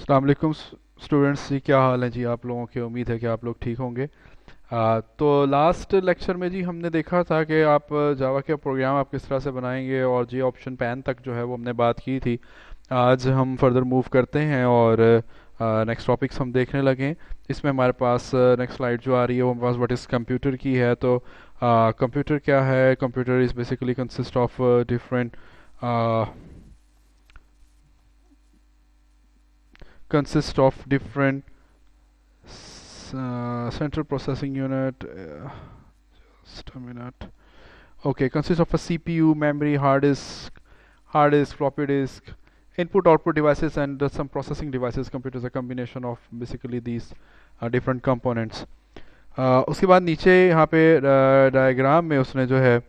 अस्सलाम वालेकुम स्टूडेंट्स जी, क्या हाल है जी आप लोगों के। उम्मीद है कि आप लोग ठीक होंगे। तो लास्ट लेक्चर में जी हमने देखा था कि आप जावा के प्रोग्राम आप किस तरह से बनाएंगे और जी ऑप्शन पैन तक जो है वो हमने बात की थी। आज हम फर्दर मूव करते हैं और नेक्स्ट टॉपिक्स हम देखने लगे हैं। इसमें हमारे पास नेक्स्ट स्लाइड जो आ रही है वो हमारे पास व्हाट इज़ कंप्यूटर की है। तो कंप्यूटर क्या है? Computer is basically consist of different consist of different central processing unit. Just a minute. Okay, consists of a CPU, memory, hard disk, floppy disk, input output devices, and some processing devices. Computer is a combination of basically these different components. उसके बाद नीचे यहाँ पे diagram में उसने जो है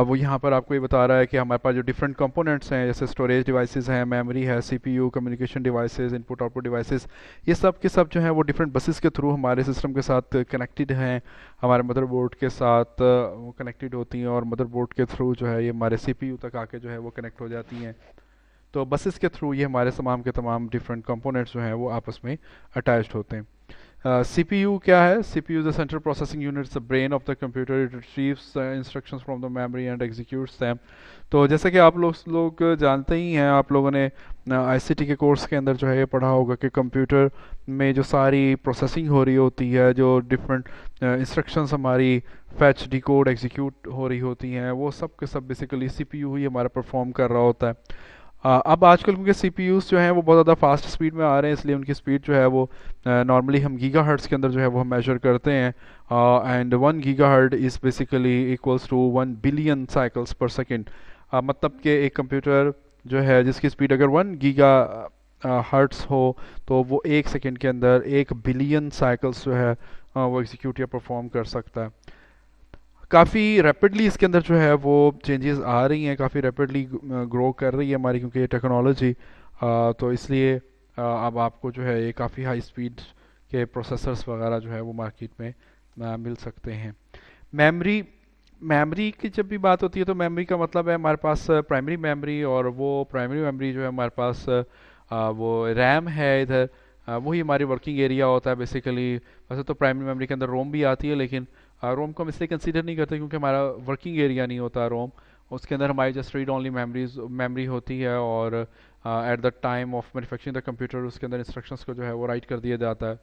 वो यहाँ पर आपको ये बता रहा है कि हमारे पास जो डिफरेंट कंपोनेंट्स हैं, जैसे स्टोरेज डिवाइसेस हैं, मेमोरी है, CPU, communication devices, input output devices, ये सब के सब जो हैं वो डिफरेंट बसेस के थ्रू हमारे सिस्टम के साथ कनेक्टेड हैं। हमारे मदरबोर्ड के साथ वो कनेक्टेड होती हैं और मदरबोर्ड के थ्रू जो है ये हमारे सीपीयू तक आके जो है वो कनेक्ट हो जाती हैं। तो बसेस के थ्रू ये हमारे तमाम के तमाम डिफरेंट कंपोनेंट्स जो हैं वो आपस में अटैच्ड होते हैं। CPU क्या है? CPU is the central processing unit, it's the brain of the computer. It retrieves instructions from the memory and executes them. तो जैसे कि आप लोग जानते ही हैं, आप लोगों ने आईसीटी के कोर्स के अंदर जो है ये पढ़ा होगा कि कंप्यूटर में जो सारी प्रोसेसिंग हो रही होती है, जो डिफरेंट इंस्ट्रक्शंस हमारी फैच, डिकोड, एग्जीक्यूट हो रही होती हैं, वो सब के सब बेसिकली सीपीयू ही हमारा परफॉर्म कर रहा होता है। अब आजकल क्योंकि सीपीयूज जो हैं वो बहुत ज़्यादा फास्ट स्पीड में आ रहे हैं, इसलिए उनकी स्पीड जो है वो नॉर्मली हम गीगा हर्ट्स के अंदर जो है वो हम मेजर करते हैं। And 1 gigahertz is basically equals to 1 billion cycles per second. मतलब कि एक कंप्यूटर जो है जिसकी स्पीड अगर 1 गीगा हर्ट्स हो तो वो 1 सेकेंड के अंदर 1 बिलियन साइकिल्स जो है वो एग्जीक्यूट या परफॉर्म कर सकता है। काफ़ी रैपिडली इसके अंदर जो है वो चेंजेस आ रही हैं, काफ़ी रैपिडली ग्रो कर रही है हमारी क्योंकि ये टेक्नोलॉजी। तो इसलिए अब आपको जो है ये काफ़ी हाई स्पीड के प्रोसेसर्स वगैरह जो है वो मार्केट में मिल सकते हैं। मेमोरी मेमोरी की जब भी बात होती है तो मेमोरी का मतलब है हमारे पास प्राइमरी मेमोरी, और वो प्राइमरी मेमोरी जो है हमारे पास वो रैम है इधर। वही हमारी वर्किंग एरिया होता है बेसिकली। वैसे तो प्राइमरी मेमोरी के अंदर रोम भी आती है, लेकिन रोम को हम इसलिए कंसीडर नहीं करते क्योंकि हमारा वर्किंग एरिया नहीं होता रोम। उसके अंदर हमारी जस्ट रीड ओनली मेमोरी होती है, और at the time of manufacturing the computer उसके अंदर इंस्ट्रक्शंस को जो है वो राइट कर दिया जाता है।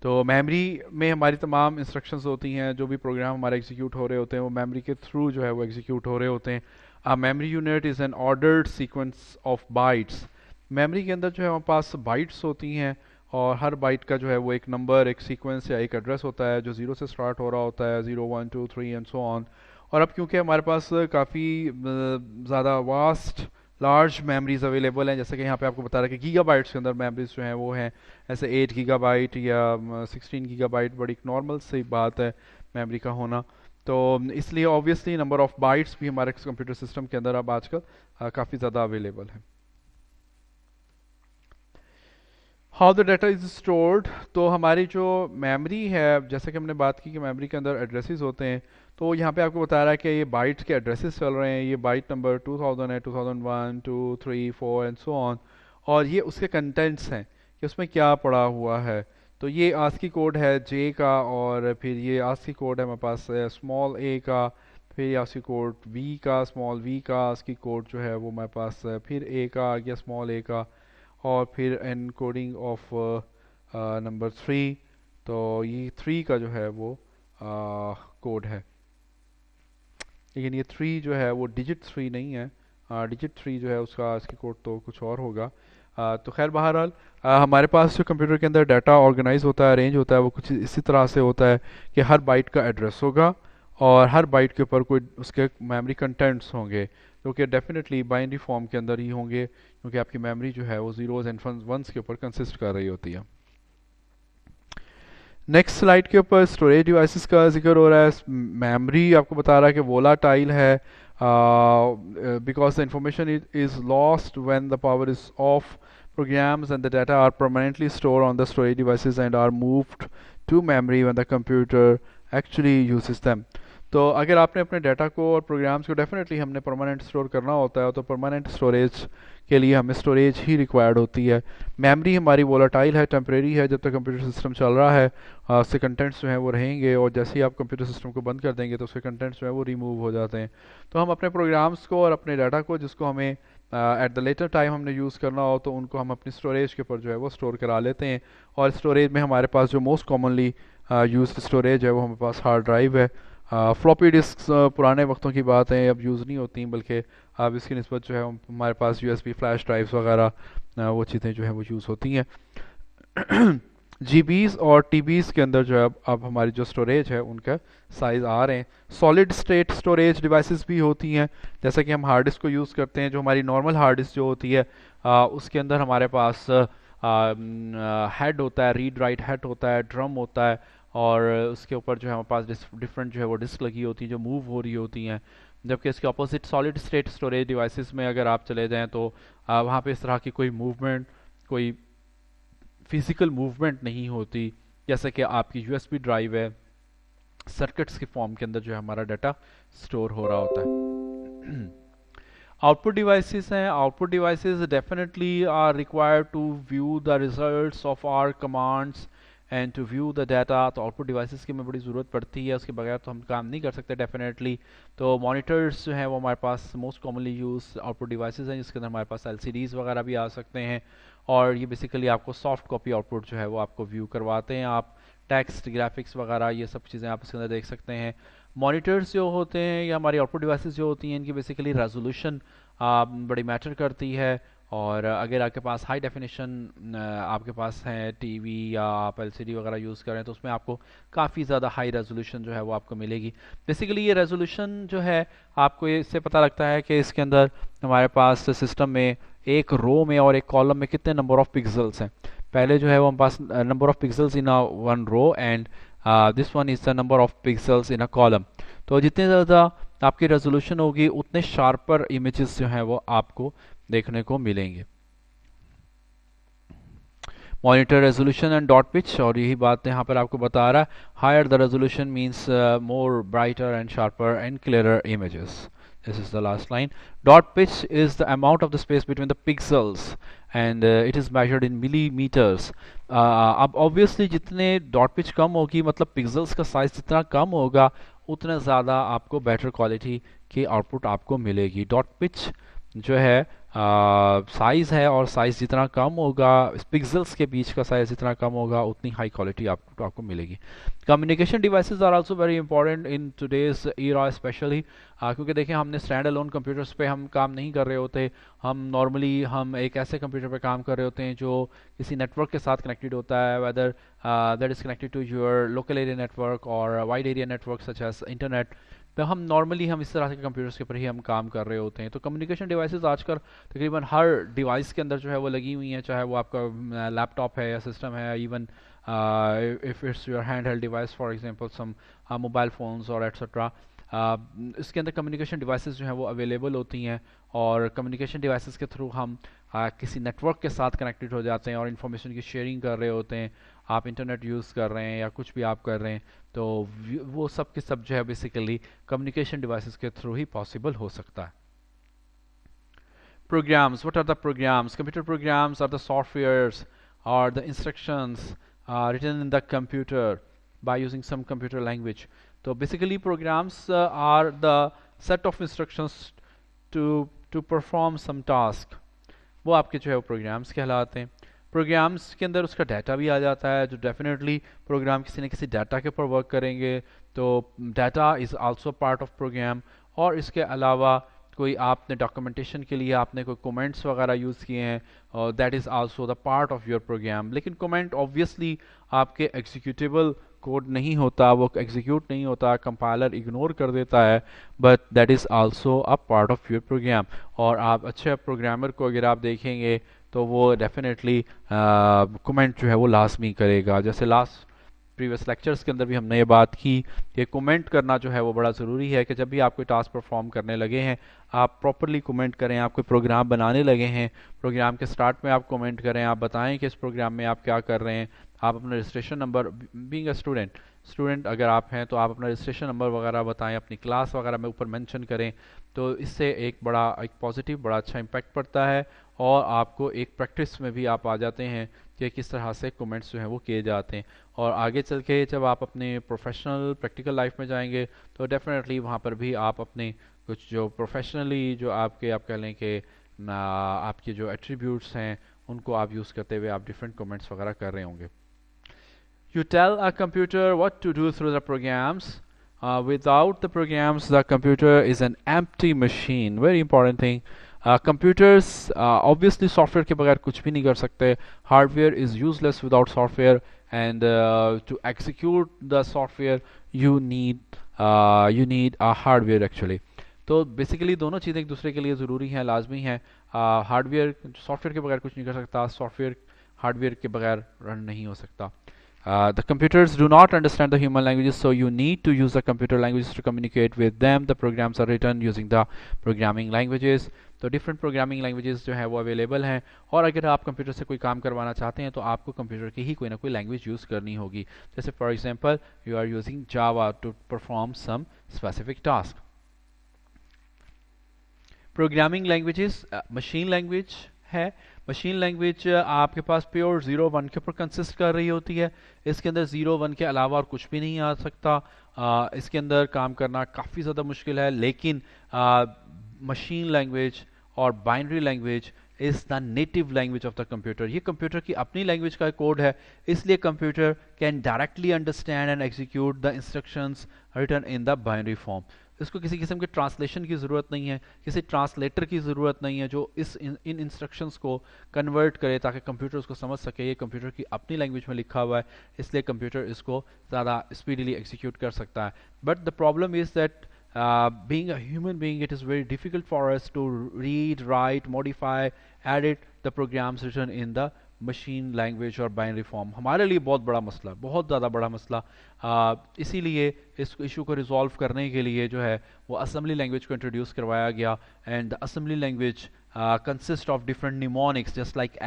तो मेमोरी में हमारी तमाम इंस्ट्रक्शंस होती हैं, जो भी प्रोग्राम हमारे एग्जीक्यूट हो रहे होते हैं वो मेमोरी के थ्रू जो है वो एग्जीक्यूट हो रहे होते हैं। A memory unit is an ordered sequence of bytes. Memory के अंदर जो है हमारे पास बाइट्स होती हैं, और हर बाइट का जो है वो एक नंबर, एक सीक्वेंस या एक एड्रेस होता है जो ज़ीरो से स्टार्ट हो रहा होता है, 0 1 2 3 एंड सो ऑन। और अब क्योंकि हमारे पास काफ़ी ज़्यादा वास्ट लार्ज मेमोरीज अवेलेबल हैं, जैसे कि यहाँ पे आपको बता रहा है कि गीगाबाइट्स के अंदर मेमोरीज जो हैं वो हैं ऐसे 8 गीगाबाइट या 16 गीगाबाइट, बड़ी नॉर्मल सी बात है मेमोरी का होना। तो इसलिए ऑब्वियसली नंबर ऑफ बाइट्स भी हमारे कंप्यूटर सिस्टम के अंदर अब आजकल काफ़ी ज़्यादा अवेलेबल है। How the data is stored. तो हमारी जो मेमोरी है, जैसे कि हमने बात की कि मेमोरी के अंदर एड्रेसेस होते हैं, तो यहाँ पे आपको बता रहा है कि ये बाइट्स के एड्रेसेस चल रहे हैं। ये बाइट नंबर 2000 है, 2001 2 3 4 एंड सो ऑन। और ये उसके कंटेंट्स हैं कि उसमें क्या पड़ा हुआ है। तो ये आस्की कोड है जे का, और फिर ये आस्की कोड है हमारे पास स्मॉल ए का, फिर ये आस्की कोड वी का, स्मॉल वी का, आस्की कोड जो है वो हमारे पास फिर ए का आ गया, स्मॉल ए का, और फिर एनकोडिंग ऑफ नंबर 3। तो ये 3 का जो है वो कोड है, लेकिन ये 3 जो है वो डिजिट 3 नहीं है। डिजिट 3 जो है उसका इसकी कोड तो कुछ और होगा। तो खैर बहरहाल हमारे पास जो कंप्यूटर के अंदर डाटा ऑर्गेनाइज होता है, अरेंज होता है, वो कुछ इसी तरह से होता है कि हर बाइट का एड्रेस होगा और हर बाइट के ऊपर कोई उसके मेमोरी कंटेंट्स होंगे, जो कि डेफिनेटली बाइनरी फॉर्म के अंदर ही होंगे, क्योंकि आपकी मेमोरी जो है वो जीरोज एंड वंस के ऊपर कंसिस्ट कर रही होती है। नेक्स्ट स्लाइड के ऊपर स्टोरेज डिवाइसेस का जिक्र हो रहा है। मेमोरी आपको बता रहा है कि वोलाटाइल है, because the information is lost when the power is of. Programs and the data are permanently stored on the storage devices and are moved to memory when the computer actually uses them. तो अगर आपने अपने data को और programmes को definitely हमने permanent store करना होता है, तो परमानेंट स्टोरेज के लिए हमें स्टोरेज ही रिक्वायर्ड होती है। मेमोरी हमारी वोलाटाइल है, टेम्परेरी है, जब तक कंप्यूटर सिस्टम चल रहा है उसके कंटेंट्स जो हैं वो रहेंगे, और जैसे ही आप कंप्यूटर सिस्टम को बंद कर देंगे तो उसके कंटेंट्स जो है वो रिमूव हो जाते हैं। तो हम अपने प्रोग्राम्स को और अपने डाटा को, जिसको हमें एट द लेटर टाइम हमने यूज़ करना हो, तो उनको हम अपनी स्टोरेज के ऊपर जो है वो स्टोर करा लेते हैं। और स्टोरेज में हमारे पास जो मोस्ट कॉमनली यूज्ड स्टोरेज है वो हमारे पास हार्ड ड्राइव है। फ्लॉपी डिस्क पुराने वक्तों की बात है, अब यूज़ नहीं होती, बल्कि अब इसकी निस्बत जो है हमारे पास यूएसबी फ्लैश ड्राइव्स वगैरह वो चीज़ें जो है वो यूज़ होती हैं। जीबीज़ और टीबीज़ के अंदर जो है अब हमारी जो स्टोरेज है उनका साइज़ आ रहे हैं। सॉलिड स्टेट स्टोरेज डिवाइसेस भी होती हैं, जैसे कि हम हार्ड डिस्क को यूज़ करते हैं। जो हमारी नॉर्मल हार्ड डिस्क जो होती है उसके अंदर हमारे पास हेड होता है, रीड राइट हेड होता है, ड्रम होता है, और उसके ऊपर जो है हमारे पास डिफरेंट जो है वो डिस्क लगी होती है जो मूव हो रही होती हैं। जबकि इसके opposite solid state storage devices में अगर आप चले जाएं तो वहाँ पे इस तरह की कोई मूवमेंट, कोई फिजिकल मूवमेंट नहीं होती। जैसे कि आपकी यूएसबी ड्राइव है, सर्किट्स के फॉर्म के अंदर जो है हमारा डाटा स्टोर हो रहा होता है। आउटपुट डिवाइसेस हैं। Output devices definitely are required to view the results of our commands and to view the data. तो आउटपुट डिवाइसेस की हमें बड़ी ज़रूरत पड़ती है, उसके बगैर तो हम काम नहीं कर सकते डेफिनेटली। तो मॉनिटर्स जो हैं वो हमारे पास most commonly use output devices हैं, जिसके अंदर हमारे पास एलसीडीज़ वगैरह भी आ सकते हैं, और ये बेसिकली आपको सॉफ्ट कॉपी आउटपुट जो है वो आपको व्यू करवाते हैं। आप टेक्स्ट, ग्राफिक्स वगैरह ये सब चीज़ें आप इसके अंदर देख सकते हैं। मॉनिटर्स जो होते हैं या हमारी आउटपुट डिवाइसेस जो होती हैं, इनकी बेसिकली रेजोल्यूशन बड़ी मैटर करती है। और अगर आपके पास हाई डेफिनेशन आपके पास है टीवी या आप एलसीडी वगैरह यूज़ करें, तो उसमें आपको काफ़ी ज़्यादा हाई रेजोल्यूशन जो है वो आपको मिलेगी। बेसिकली ये रेजोल्यूशन जो है आपको इससे पता लगता है कि इसके अंदर हमारे पास सिस्टम में एक रो में और एक कॉलम में कितने नंबर ऑफ पिक्सल्स हैं। पहले जो है वो हमारे पास number of pixels in a one row, and this one is the number of pixels in a column. तो जितने ज़्यादा आपकी रेजोल्यूशन होगी, उतने शार्पर इमेजेस जो हैं वो आपको देखने को मिलेंगे। Monitor resolution and dot pitch, और यही बात यहाँ पर आपको बता रहा है, higher the resolution means more brighter and sharper and clearer images. This is the last line. Dot pitch is the amount of the space between the pixels and it is measured in millimeters. अब obviously जितने dot pitch कम होगी, मतलब pixels का size जितना कम होगा, उतना ज़्यादा आपको better quality की output आपको मिलेगी। Dot pitch जो है साइज़ है, और साइज़ जितना कम होगा, पिक्सल्स के बीच का साइज़ जितना कम होगा, उतनी हाई क्वालिटी आपको मिलेगी। Communication devices are also very important in today's era specially, क्योंकि देखें हमने स्टैंड अलोन कंप्यूटर्स पे हम काम नहीं कर रहे होते। हम एक ऐसे कंप्यूटर पे काम कर रहे होते हैं जो किसी नेटवर्क के साथ कनेक्टेड होता है, whether that is connected to your local area network और wide area network such as internet. तो हम इस तरह के कंप्यूटर्स के ऊपर ही हम काम कर रहे होते हैं। तो कम्युनिकेशन डिवाइसेस आजकल तकरीबन हर डिवाइस के अंदर जो है वो लगी हुई हैं, चाहे वो आपका लैपटॉप है या सिस्टम है, even if it's your hand held device, for example some mobile phones और एट्सेट्रा। इसके अंदर कम्युनिकेशन डिवाइसेस जो हैं वो अवेलेबल होती हैं, और कम्युनिकेशन डिवाइसेस के थ्रू हम किसी नेटवर्क के साथ कनेक्टेड हो जाते हैं और इन्फॉर्मेशन की शेयरिंग कर रहे होते हैं। आप इंटरनेट यूज़ कर रहे हैं या कुछ भी आप कर रहे हैं, तो वो सब के सब जो है बेसिकली कम्युनिकेशन डिवाइसेस के थ्रू ही पॉसिबल हो सकता है। Programs, what are the programs? Computer programs are the softwares or the instructions written in the computer by using some computer language. So basically programs are the set of instructions to perform some task. वो आपके जो है वो programmes कहलाते हैं। Programmes के अंदर उसका डाटा भी आ जाता है, जो डेफिनेटली प्रोग्राम किसी न किसी डाटा के ऊपर वर्क करेंगे, तो data is also part of program. और इसके अलावा कोई आपने डॉक्यूमेंटेशन के लिए आपने कोई कमेंट्स वगैरह यूज़ किए हैं, और that is also the part of your program. लेकिन कमेंट ऑब्वियसली आपके एग्जीक्यूटेबल कोड नहीं होता, वो एग्जीक्यूट नहीं होता, कंपाइलर इग्नोर कर देता है, but that is also a part of your program. और आप अच्छे प्रोग्रामर को अगर आप देखेंगे तो वो डेफिनेटली कमेंट जो है वो लाजमी करेगा। जैसे लास्ट प्रीवियस लेक्चर्स के अंदर भी हमने ये बात की कि कमेंट करना जो है वो बड़ा ज़रूरी है कि जब भी आप कोई टास्क परफॉर्म करने लगे हैं आप प्रॉपरली कमेंट करें। आप कोई प्रोग्राम बनाने लगे हैं, प्रोग्राम के स्टार्ट में आप कमेंट करें, आप बताएं कि इस प्रोग्राम में आप क्या कर रहे हैं, आप अपना registration number, being a student अगर आप हैं तो आप अपना रजिस्ट्रेशन नंबर वगैरह बताएं, अपनी क्लास वगैरह में ऊपर मेंशन करें। तो इससे एक पॉजिटिव बड़ा अच्छा इम्पैक्ट पड़ता है और आपको एक प्रैक्टिस में भी आप आ जाते हैं कि किस तरह से कमेंट्स जो हैं वो किए जाते हैं। और आगे चल के जब आप अपने प्रोफेशनल प्रैक्टिकल लाइफ में जाएंगे तो डेफिनेटली वहाँ पर भी आप अपने कुछ जो प्रोफेशनली जो आपके आप कह लें कि आपके जो एट्रीब्यूट्स हैं उनको आप यूज़ करते हुए आप डिफरेंट कमेंट्स वगैरह कर रहे होंगे। You tell a computer what to do through the programs. Without the programs, the computer is an empty machine. Very important thing. Computers, obviously software के बगैर कुछ भी नहीं कर सकते. Hardware is useless without software, and to execute the software, you need a hardware actually. तो basically दोनों चीज़ें एक दूसरे के लिए ज़रूरी हैं, लाजमी हैं। हार्डवेयर सॉफ्टवेयर के बगैर कुछ नहीं कर सकता, सॉफ्टवेयर हार्डवेयर के बगैर रन नहीं हो सकता। The computers do not understand the human languages, so you need to use the computer languages to communicate with them. The programs are written using the programming languages. तो different programming languages जो है वो available हैं, और अगर आप computer से कोई काम करवाना चाहते हैं तो आपको कंप्यूटर की ही कोई ना कोई लैंग्वेज यूज़ करनी होगी। जैसे for example you are using Java to perform some specific task. Programming languages machine language है। मशीन लैंग्वेज आपके पास प्योर 0 1 के ऊपर कंसिस्ट कर रही होती है। इसके अंदर 0 1 के अलावा और कुछ भी नहीं आ सकता। इसके अंदर काम करना काफ़ी ज़्यादा मुश्किल है, लेकिन मशीन लैंग्वेज और binary language is the native language of the computer. ये कंप्यूटर की अपनी लैंग्वेज का कोड है, इसलिए computer can directly understand and execute the instructions written in the binary form. इसको किसी किस्म के ट्रांसलेशन की ज़रूरत नहीं है, किसी ट्रांसलेटर की ज़रूरत नहीं है जो इन इंस्ट्रक्शंस को कन्वर्ट करे ताकि कंप्यूटर उसको समझ सके। ये कंप्यूटर की अपनी लैंग्वेज में लिखा हुआ है, इसलिए कंप्यूटर इसको ज़्यादा स्पीडीली एग्जीक्यूट कर सकता है। But the problem is that being a human being, it is very difficult for us to read, write, modify, edit the programs written in the machine language और बाइनरी फॉर्म। हमारे लिए बहुत बड़ा मसला, बहुत ज़्यादा बड़ा मसला। इसीलिए इस इशू को रिजॉल्व करने के लिए जो है वो असेंबली लैंग्वेज को इंट्रोड्यूस करवाया गया। And assembly language consist of different mnemonics just like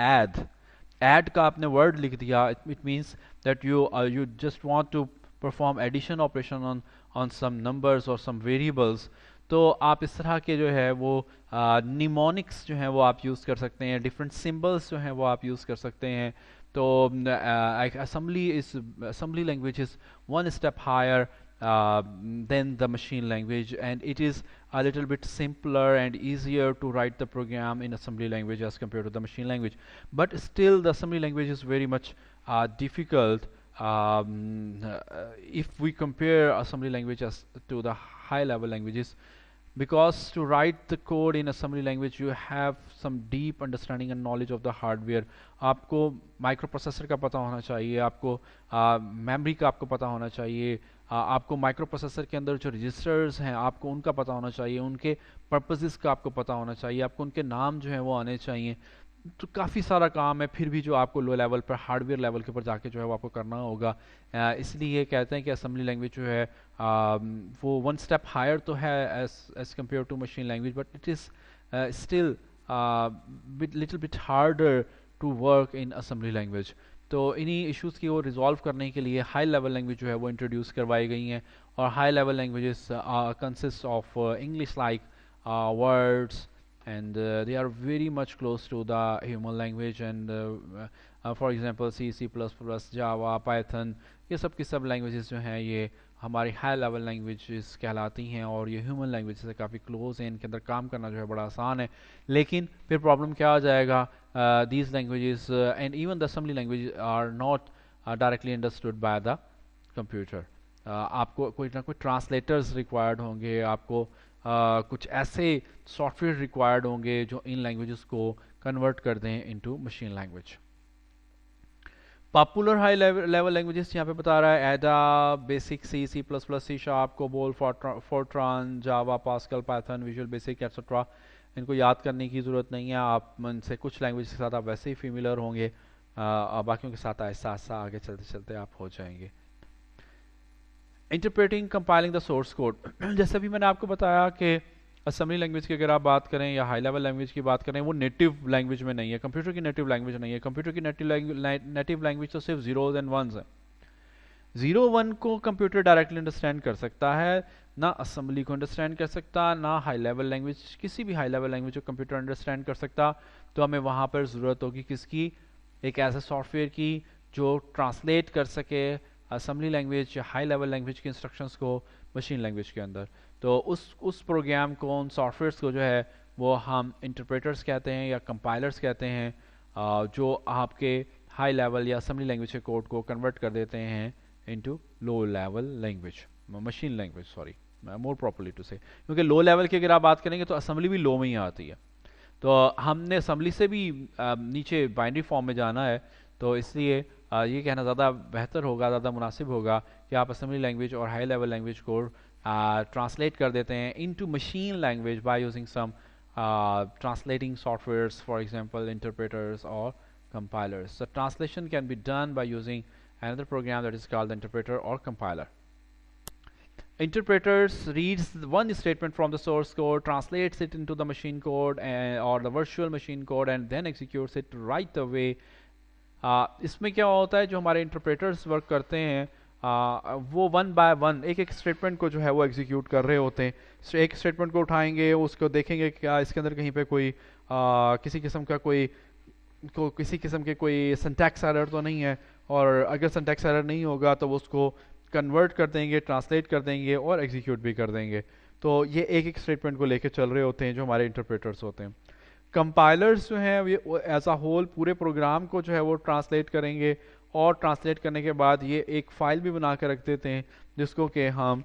add का आपने वर्ड लिख दिया, it means that you just want to perform addition operation on some numbers और सम वेरिएबल्स। तो आप इस तरह के जो है वो निमोनिक्स जो हैं वो आप यूज़ कर सकते हैं, डिफरेंट सिंबल्स जो हैं वो आप यूज़ कर सकते हैं। तो assembly language is one step higher than the machine language, and it is a little bit simpler and easier to write the program in assembly language as compared to the machine language. But still the assembly language is very much difficult if we compare assembly language to the high level languages, because to write the code in assembly language you have some deep understanding and knowledge of the hardware. आपको microprocessor का पता होना चाहिए, आपको memory का आपको पता होना चाहिए, आपको माइक्रोप्रोसेसर के अंदर जो रजिस्टर्स हैं आपको उनका पता होना चाहिए, उनके पर्पसेस का आपको पता होना चाहिए, आपको उनके नाम जो हैं वो आने चाहिए। तो काफ़ी सारा काम है, फिर भी जो आपको लो लेवल पर हार्डवेयर लेवल के ऊपर जाके जो है वो आपको करना होगा। इसलिए कहते हैं कि असेंबली लैंग्वेज जो है वो वन स्टेप हायर तो है as compare to machine language, but it is still little bit harder to work in assembly language. तो इन्हीं इश्यूज़ की वो रिजॉल्व करने के लिए हाई लेवल लैंग्वेज जो है वो इंट्रोड्यूस करवाई गई हैं। और high level languages consist of English like words, and they are very much close to the human language, and for example C, C++, Java, Python, ये सब की सब लैंग्वेजेस जो हैं ये हमारी हाई लेवल लैंग्वेजेस कहलाती हैं और ये ह्यूमन लैंग्वेज से काफ़ी क्लोज हैं, इनके अंदर काम करना जो है बड़ा आसान है। लेकिन फिर प्रॉब्लम क्या आ जाएगा, these languages and even the assembly language are not directly understood by the computer. आपको कोई ना कोई ट्रांसलेटर्स रिक्वायर्ड होंगे, आपको कुछ ऐसे सॉफ्टवेयर रिक्वायर्ड होंगे जो इन लैंग्वेजेस को कन्वर्ट कर दें into machine language. Popular high level languages यहाँ पे बता रहा है Ada, BASIC C, C plus plus, C sharp, COBOL, Fortran, Java, Pascal, Python, Visual Basic et cetera. इनको याद करने की ज़रूरत नहीं है, आप इनसे कुछ लैंग्वेज के साथ आप वैसे ही फेमिलियर होंगे, बाकियों के साथ ऐसा आगे चलते चलते आप हो जाएंगे। Interpreting compiling the source code जैसे भी मैंने आपको बताया कि असेंबली लैंग्वेज की अगर आप बात करें या हाई लेवल लैंग्वेज की बात करें, वो नेटिव लैंग्वेज में नहीं है, कंप्यूटर की नेटिव लैंग्वेज नहीं है। कंप्यूटर की नेटिव लैंग्वेज तो सिर्फ जीरोज एंड वंस है। 0 1 को कंप्यूटर डायरेक्टली अंडरस्टैंड कर सकता है, ना असेंबली को अंडरस्टैंड कर सकता, ना हाई लेवल लैंग्वेज, किसी भी हाई लेवल लैंग्वेज को कंप्यूटर अंडरस्टैंड कर सकता। तो हमें वहाँ पर ज़रूरत होगी किसकी, एक ऐसे सॉफ्टवेयर की जो ट्रांसलेट कर सके असेंबली लैंग्वेज या हाई लेवल लैंग्वेज के इंस्ट्रक्शंस को मशीन लैंग्वेज के अंदर। तो उस प्रोग्राम को, उन सॉफ्टवेयर्स को जो है वो हम इंटरप्रेटर्स कहते हैं या कंपाइलर्स कहते हैं, जो आपके हाई लेवल या असेंबली लैंग्वेज के कोड को कन्वर्ट कर देते हैं into low level language, machine language, sorry more properly to say, क्योंकि लो लेवल की अगर आप बात करेंगे तो असेंबली भी लो में ही आती है। तो हमने असेंबली से भी नीचे बाइनरी फॉर्म में जाना है, तो इसलिए ये कहना ज़्यादा बेहतर होगा, ज़्यादा मुनासिब होगा कि आप असेंबली लैंग्वेज और हाई लेवल लैंग्वेज को ट्रांसलेट कर देते हैं into machine language by using some translating softwares, for example interpreters or compilers. So translation can be done by using another program that is called the interpreter or compiler. Interpreters reads one statement from the source code, translates it into the machine code or the virtual machine code, and then executes it right away. इसमें क्या होता है, जो हमारे interpreters work करते हैं वो one by one एक एक स्टेटमेंट को जो है वो एग्जीक्यूट कर रहे होते हैं। एक स्टेटमेंट को उठाएंगे, उसको देखेंगे क्या इसके अंदर कहीं पे कोई किसी किस्म का किसी किस्म के कोई सिंटैक्स एरर तो नहीं है, और अगर सिंटैक्स एरर नहीं होगा तो वो उसको कन्वर्ट कर देंगे, ट्रांसलेट कर देंगे और एग्जीक्यूट भी कर देंगे। तो ये एक एक स्टेटमेंट को लेके चल रहे होते हैं जो हमारे इंटरप्रेटर्स होते हैं। कंपाइलर्स जो हैं ये एज अ होल पूरे प्रोग्राम को जो है वो ट्रांसलेट करेंगे, और ट्रांसलेट करने के बाद ये एक फ़ाइल भी बना कर रख देते हैं जिसको कि हम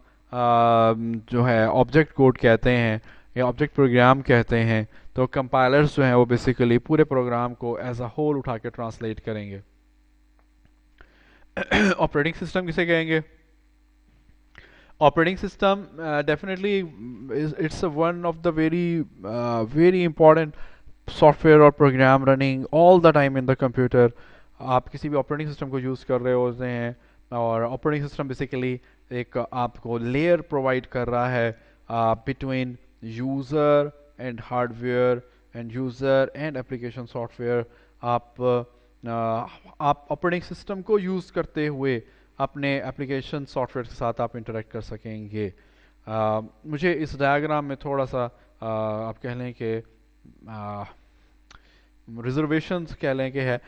जो है ऑब्जेक्ट कोड कहते हैं या ऑब्जेक्ट प्रोग्राम कहते हैं। तो कंपाइलर्स जो हैं वो बेसिकली पूरे प्रोग्राम को एज अ होल उठा के ट्रांसलेट करेंगे। ऑपरेटिंग सिस्टम किसे कहेंगे? Operating system definitely it's one of the very important software और program running all the time in the computer. आप किसी भी ऑपरेटिंग सिस्टम को यूज़ कर रहे होते हैं, और ऑपरेटिंग सिस्टम बेसिकली एक आपको लेयर प्रोवाइड कर रहा है between user and hardware end user and application software. आप ऑपरेटिंग सिस्टम को यूज़ करते हुए अपने एप्लीकेशन सॉफ्टवेयर के साथ आप इंटरेक्ट कर सकेंगे। मुझे इस डायग्राम में थोड़ा सा आप कह लें कि रिजर्वेशंस कह लें कि है,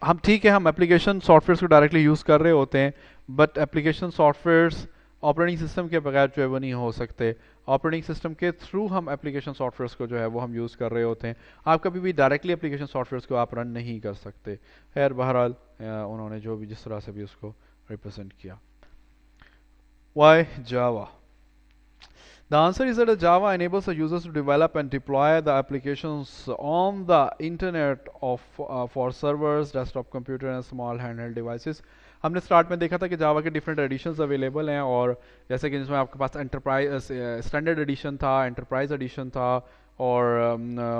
हम ठीक है हम एप्लीकेशन सॉफ्टवेयर को डायरेक्टली यूज़ कर रहे होते हैं, but application softwares operating system के बगैर जो है वो नहीं हो सकते। ऑपरेटिंग सिस्टम के थ्रू हम एप्लीकेशन सॉफ्टवेयर्स को जो है वो हम यूज़ कर रहे होते हैं। आप कभी भी डायरेक्टली एप्लीकेशन सॉफ्टवेयर्स को आप रन नहीं कर सकते। खैर बहरहाल उन्होंने जो भी जिस तरह से भी उसको रिप्रेजेंट किया। Why Java? The answer is that Java enables the users to develop and deploy the applications on the internet for servers, desktop computer and small handheld devices. हमने स्टार्ट में देखा था कि जावा के डिफरेंट एडिशंस अवेलेबल हैं, और जैसे कि जिसमें आपके पास एंटरप्राइज स्टैंडर्ड एडिशन था, एंटरप्राइज एडिशन था और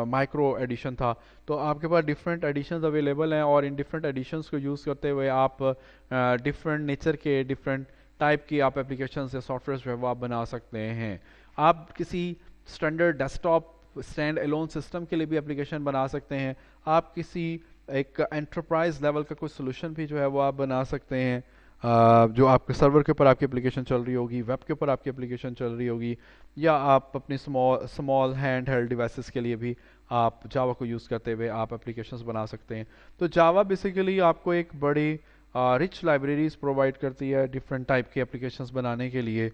माइक्रो एडिशन था। तो आपके पास डिफरेंट एडिशंस अवेलेबल हैं, और इन डिफरेंट एडिशंस को यूज़ करते हुए आप डिफरेंट नेचर के डिफरेंट टाइप की आप एप्लीकेशन या सॉफ्टवेयर जो है वो आप बना सकते हैं। आप किसी standard desktop standalone system के लिए भी एप्लीकेशन बना सकते हैं। आप किसी एक एंटरप्राइज लेवल का कोई सोल्यूशन भी जो है वो आप बना सकते हैं, जो आपके सर्वर के ऊपर आपकी एप्लीकेशन चल रही होगी, वेब के ऊपर आपकी एप्लीकेशन चल रही होगी, या आप अपनी स्मॉल हैंड हेल्ड डिवाइसेस के लिए भी आप जावा को यूज़ करते हुए आप एप्लीकेशंस बना सकते हैं। तो जावा बेसिकली आपको एक बड़ी रिच लाइब्रेरीज प्रोवाइड करती है डिफरेंट टाइप की एप्लीकेशंस बनाने के लिए।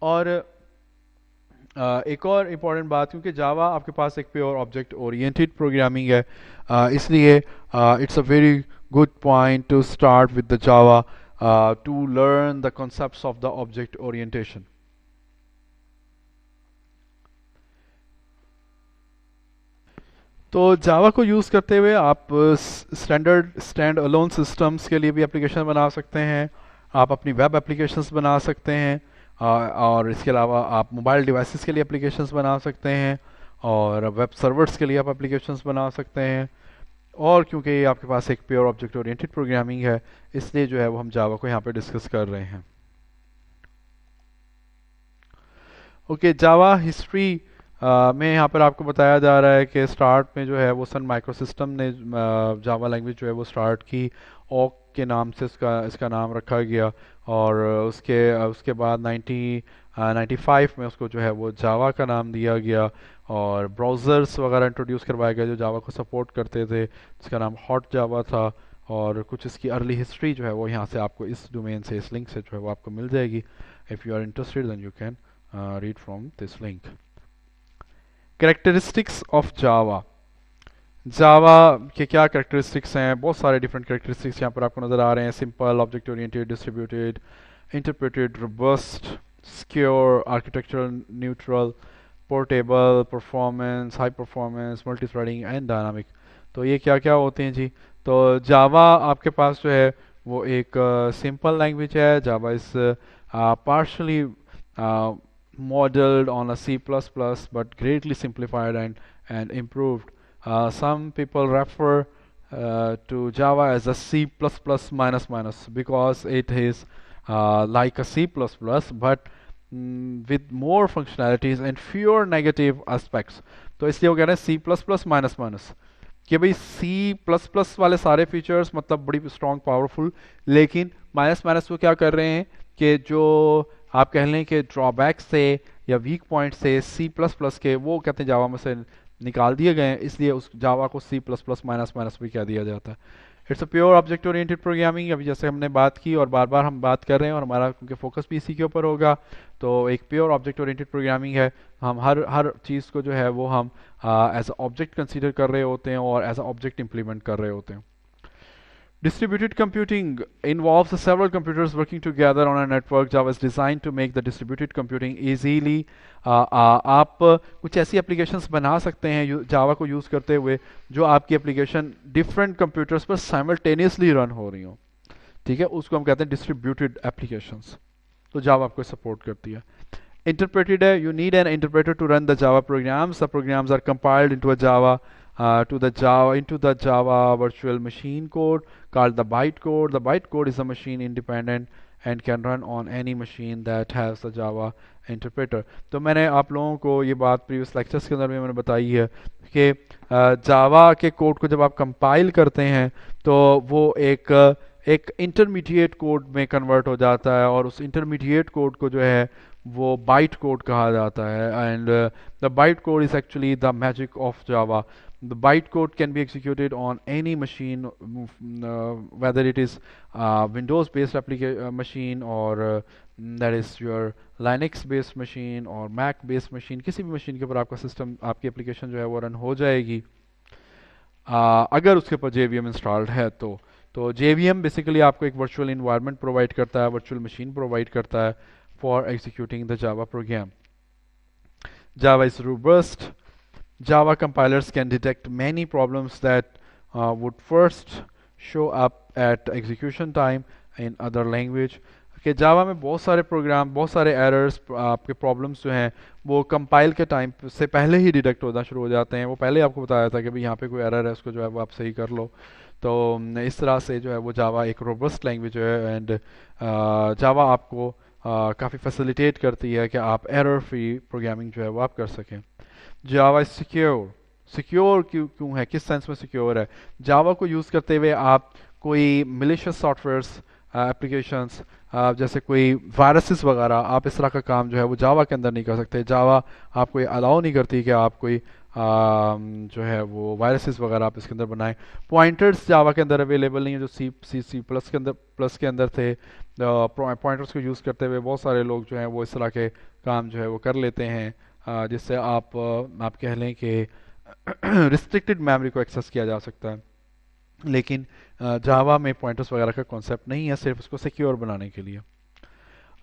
और एक और इम्पॉर्टेंट बात, क्योंकि जावा आपके पास एक प्योर ऑब्जेक्ट ओरिएंटेड प्रोग्रामिंग है, इसलिए it's a very good point to start with the Java to learn the concepts of the object orientation. तो जावा को यूज़ करते हुए आप स्टैंडर्ड स्टैंड अलोन सिस्टम्स के लिए भी एप्लीकेशन बना सकते हैं, आप अपनी वेब एप्लीकेशंस बना सकते हैं, और इसके अलावा आप मोबाइल डिवाइसेस के लिए एप्लीकेशंस बना सकते हैं, और वेब सर्वर्स के लिए आप एप्लीकेशंस बना सकते हैं। और क्योंकि ये आपके पास एक प्योर ऑब्जेक्ट ओरिएंटेड प्रोग्रामिंग है, इसलिए जो है वो हम जावा को यहाँ पे डिस्कस कर रहे हैं। ओके, जावा हिस्ट्री में यहाँ पर आपको बताया जा रहा है कि स्टार्ट में जो है वो सन माइक्रोसिस्टम ने जावा लैंग्वेज जो है वो स्टार्ट की, ओक के नाम से इसका नाम रखा गया। और उसके बाद 95 में उसको जो है वो जावा का नाम दिया गया, और ब्राउज़र्स वगैरह इंट्रोड्यूस करवाए गए जो जावा को सपोर्ट करते थे, जिसका नाम हॉट जावा था। और कुछ इसकी अर्ली हिस्ट्री जो है वो यहाँ से आपको इस डोमेन से, इस लिंक से जो है वो आपको मिल जाएगी। If you are interested then you can read from this link. Characteristics of Java. Java के क्या करेक्टरिस्टिक्स हैं? बहुत सारे डिफरेंट करेक्टरिस्टिक्स यहाँ पर आपको नज़र आ रहे हैं। Simple, object oriented, distributed, interpreted, robust, secure, architectural neutral, portable, performance, high performance, multi threading and dynamic. तो ये क्या क्या होते हैं जी? तो जावा आपके पास जो है वो एक सिंपल लैंग्वेज है। Java is partially modeled on a C++ but greatly simplified and improved. Some people refer to Java as a C++ minus minus because it is like a C++ but with more functionalities and fewer negative aspects. तो इसलिए वो कह रहे हैं C++ minus minus, कि भाई C++ वाले सारे फीचर्स मतलब बड़ी स्ट्रॉन्ग पावरफुल, लेकिन माइनस माइनस वो क्या कर रहे हैं कि जो आप कह लें कि ड्रॉबैक से या वीक पॉइंट से C++ के, वो कहते हैं जावा में से निकाल दिए गए हैं, इसलिए उस जावा को C++ माइनस माइनस भी कह दिया जाता है। It's a pure object oriented programming, अभी जैसे हमने बात की और बार बार हम बात कर रहे हैं और हमारा क्योंकि फोकस भी इसी के ऊपर होगा, तो एक प्योर ऑब्जेक्ट ओरिएंटेड प्रोग्रामिंग है। हम हर चीज़ को जो है वो हम एज अ ऑब्जेक्ट कंसीडर कर रहे होते हैं और एज अ ऑब्जेक्ट इंप्लीमेंट कर रहे होते हैं। Distributed computing involves several computers working together on a network. Java is designed to make the distributed computing easily. आप कुछ ऐसी एप्लीकेशंस बना सकते हैं जावा को यूज़ करते हुए जो आपकी एप्लीकेशन डिफरेंट कंप्यूटर्स पर साइमल्टेनियसली रन हो रही हो। ठीक है, उसको हम कहते हैं डिस्ट्रीब्यूटेड एप्लीकेशंस। तो जावा आपको सपोर्ट करती है। Interpreted है, you need an interpreter to run the Java programs. The programs are compiled into the Java virtual machine code called the bytecode. The bytecode is a machine independent and can run on any machine that has the Java interpreter. तो मैंने आप लोगों को ये बात previous lectures के अंदर में मैंने बताई है कि जावा के कोड को जब आप कंपाइल करते हैं तो वो एक इंटरमीडिएट कोड में कन्वर्ट हो जाता है, और उस इंटरमीडिएट कोड को जो है वो बाइट कोड कहा जाता है। And the byte code is actually the magic of Java. The bytecode can be executed on any machine, whether it is Windows-based machine or that is your Linux-based machine or Mac-based machine. किसी भी machine के ऊपर आपका system, आपकी application जो है वो run हो जाएगी अगर उसके ऊपर JVM इंस्टॉल्ड है तो JVM बेसिकली आपको एक वर्चुअल इन्वायरमेंट प्रोवाइड करता है, वर्चुअल मशीन प्रोवाइड करता है for executing the Java program. Java is robust. Java compilers can detect many problems that would first show up at execution time in other language. कि जावा में बहुत सारे programme, बहुत सारे एरर्स, आपके प्रॉब्लम्स जो हैं वो कंपाइल के टाइम से पहले ही डिटेक्ट होना शुरू हो जाते हैं। वो पहले आपको बताया था कि भाई यहाँ पे कोई एरर है, उसको जो है वो आप सही कर लो। तो इस तरह से जो है वो जावा एक रोबस्ट लैंग्वेज है। एंड जावा आपको काफ़ी फैसिलिटेट करती है कि आप एरर फ्री प्रोग्रामिंग जो है वो आप कर सकें। जावा सिक्योर, सिक्योर क्यों है, किस सेंस में सिक्योर है? जावा को यूज़ करते हुए आप कोई मिलिशियस सॉफ्टवेयर्स, एप्लीकेशंस, जैसे कोई वायरसेस वगैरह, आप इस तरह का काम जो है वो जावा के अंदर नहीं कर सकते। जावा आपको ये अलाउ नहीं करती कि आप कोई जो है वो वायरसेस वगैरह आप इसके अंदर बनाएं। पॉइंटर्स जावा के अंदर अवेलेबल नहीं है जो सी प्लस के अंदर थे। पॉइंटर्स को यूज़ करते हुए बहुत सारे लोग जो हैं वो इस तरह के काम जो है वो कर लेते हैं, जिससे आप कह लें कि रिस्ट्रिक्टेड मेमोरी को एक्सेस किया जा सकता है। लेकिन जावा में पॉइंटर्स वगैरह का कॉन्सेप्ट नहीं है, सिर्फ उसको सिक्योर बनाने के लिए।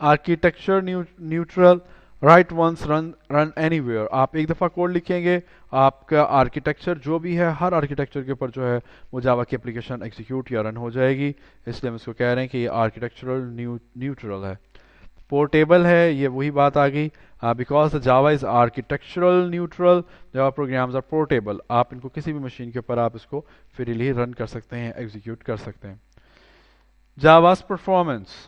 Architecture neutral, write once run anywhere. आप एक दफ़ा कोड लिखेंगे, आपका आर्किटेक्चर जो भी है, हर आर्किटेक्चर के ऊपर जो है वो जावा की एप्लीकेशन एग्जीक्यूट या रन हो जाएगी, इसलिए हम इसको कह रहे हैं कि ये आर्किटेक्चरल न्यूट्रल है। पोर्टेबल है, ये वही बात आ गई, because the Java is architectural neutral, Java programs are portable, आप इनको किसी भी मशीन के ऊपर आप इसको फ्रीली रन कर सकते हैं, एग्जीक्यूट कर सकते हैं। जावास परफॉर्मेंस,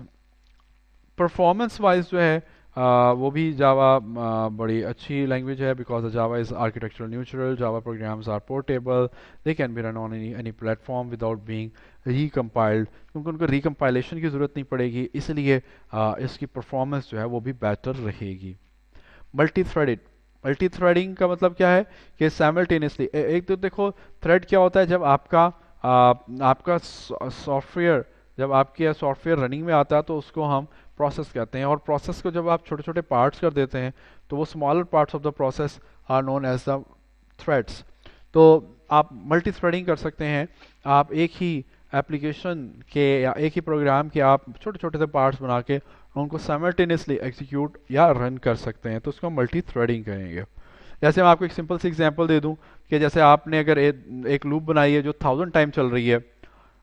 परफॉर्मेंस वाइज जो है वो भी जावा बड़ी अच्छी लैंग्वेज है, because Java is architectural neutral, Java programs are portable, they can be run on any platform without being recompiled, क्योंकि उनको रिकम्पाइलेशन की ज़रूरत नहीं पड़ेगी, इसलिए इसकी परफॉर्मेंस जो है वो भी बेटर रहेगी। मल्टी थ्रेडेड, मल्टी थ्रेडिंग का मतलब क्या है कि साइमल्टेनियसली एक तो देखो थ्रेड क्या होता है, जब आपका सॉफ्टवेयर, जब आपके सॉफ्टवेयर रनिंग में आता है तो उसको हम प्रोसेस कहते हैं, और प्रोसेस को जब आप छोटे छोटे पार्ट्स कर देते हैं तो वो smaller parts of the process are known as the threads. तो आप मल्टी थ्रेडिंग कर सकते हैं, आप एक ही एप्लीकेशन के या एक ही प्रोग्राम के आप छोटे छोटे से पार्ट्स बना के उनको साइमल्टेनियसली एग्जीक्यूट या रन कर सकते हैं, तो उसको मल्टी थ्रेडिंग कहेंगे। जैसे मैं आपको एक सिंपल सी एग्जांपल दे दूं कि जैसे आपने अगर एक लूप बनाई है जो 1000 टाइम चल रही है,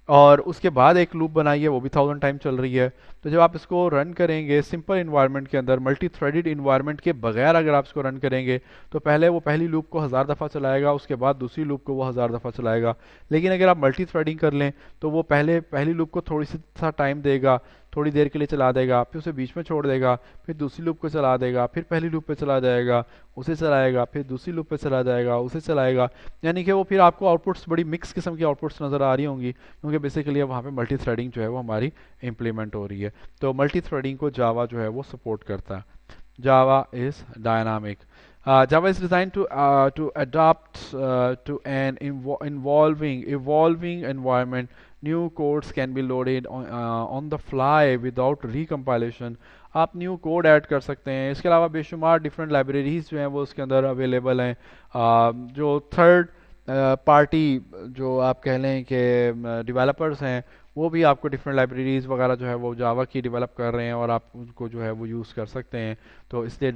और उसके बाद एक लूप बनाई है वो भी 1000 टाइम चल रही है, तो जब आप इसको रन करेंगे सिंपल इन्वायरमेंट के अंदर, मल्टी थ्रेडेड इन्वायरमेंट के बगैर अगर आप इसको रन करेंगे, तो पहले वो पहली लूप को 1000 दफ़ा चलाएगा, उसके बाद दूसरी लूप को वो 1000 दफ़ा चलाएगा। लेकिन अगर आप मल्टी थ्रेडिंग कर लें तो वो पहली लूप को थोड़ी सी सा टाइम देगा, थोड़ी देर के लिए चला देगा, फिर उसे बीच में छोड़ देगा, फिर दूसरी लूप को चला देगा, फिर पहली लूप पे चला जाएगा, उसे चलाएगा, फिर दूसरी लूप पे चला जाएगा, उसे चलाएगा, यानी कि वो फिर आपको आउटपुट्स बड़ी मिक्स किस्म की आउटपुट्स नज़र आ रही होंगी, क्योंकि बेसिकली वहाँ पे मल्टी थ्रेडिंग जो है वो हमारी इम्प्लीमेंट हो रही है। तो मल्टी थ्रेडिंग को जावा जो है वो सपोर्ट करता है। Java is dynamic, Java is designed to adapt to an evolving environment. New codes can be loaded on the fly without recompilation. आप न्यू कोड ऐड कर सकते हैं, इसके अलावा बेशुमार डिफरेंट लाइब्रेरीज जो हैं वो उसके अंदर अवेलेबल हैं। जो थर्ड पार्टी जो आप कह लें कि डेवलपर्स हैं, वो भी आपको डिफरेंट लाइब्रेरीज वगैरह जो है वो जावा की डेवलप कर रहे हैं, और आप उनको जो है वो यूज़ कर सकते हैं। तो इसलिए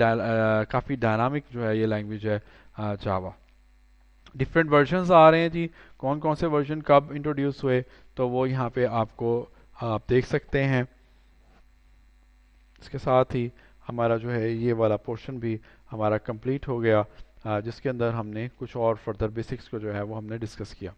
काफ़ी डायनामिक जो है ये लैंग्वेज है जावा। डिफरेंट वर्जन्स आ रहे हैं जी, कौन कौन से वर्जन कब इंट्रोड्यूस हुए, तो वो यहाँ पे आपको आप देख सकते हैं। इसके साथ ही हमारा जो है ये वाला पोर्शन भी हमारा कंप्लीट हो गया, जिसके अंदर हमने कुछ और फर्दर बेसिक्स को जो है वो हमने डिस्कस किया।